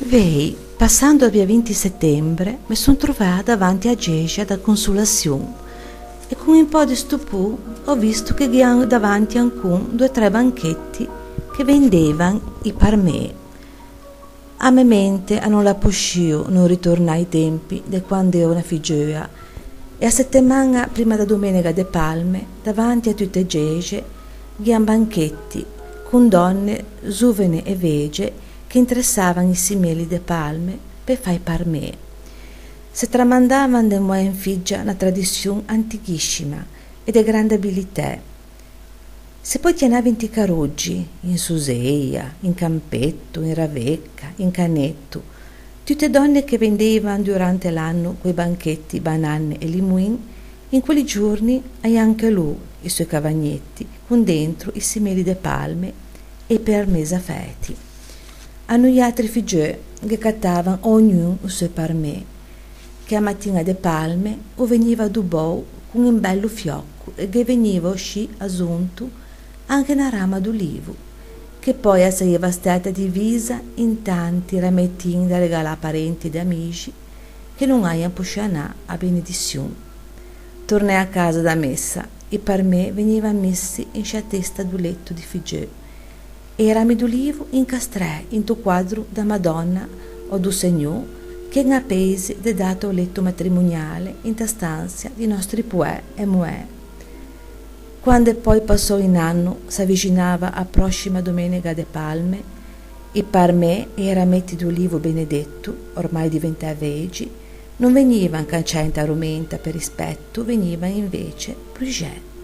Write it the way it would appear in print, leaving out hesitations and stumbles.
Vei, passando via 20 settembre, mi sono trovata davanti a Gesia da Consolazione e con un po' di stupore ho visto che avevano davanti ancora 2 o 3 banchetti che vendevano i parmè. A me mente non la poscio non ritornare ai tempi di quando ero una figliola e a settimana prima da Domenica de Palme davanti a tutte Gesie avevano banchetti con donne giovani e vege che interessavano i simili de palme per fare parmè. Si tramandavano da mo' in figlia una tradizione antichissima e di grande abilità. Si poi tienava in Ticaruggi, in Suseia, in Campetto, in Ravecca, in Canetto, tutte donne che vendevano durante l'anno quei banchetti banane e limuin, in quei giorni hai anche lui i suoi cavagnetti con dentro i simili de palme e per mesa feti. A noi altri figlioli che cattavano ognuno il suo parmè, che a mattina de palme o veniva dubou con un bello fiocco e che veniva uscì assunto anche una rama d'olivo, che poi esseva stata divisa in tanti ramettini da regalare a parenti ed amici che non hanno poscianà a benedizione. Tornai a casa da messa e per me venivano messi in testa del letto di figlioli e i rami d'olivo incastrati in tuo quadro da Madonna o do Signore che in appesi de dato letto matrimoniale in ta stanza di nostri puè e muè. Quando poi passò in anno s'avvicinava a prossima Domenica de Palme e per me e i rametti d'olivo benedetto ormai diventati vegi non venivano canciati a rumenta per rispetto, venivano invece progetti.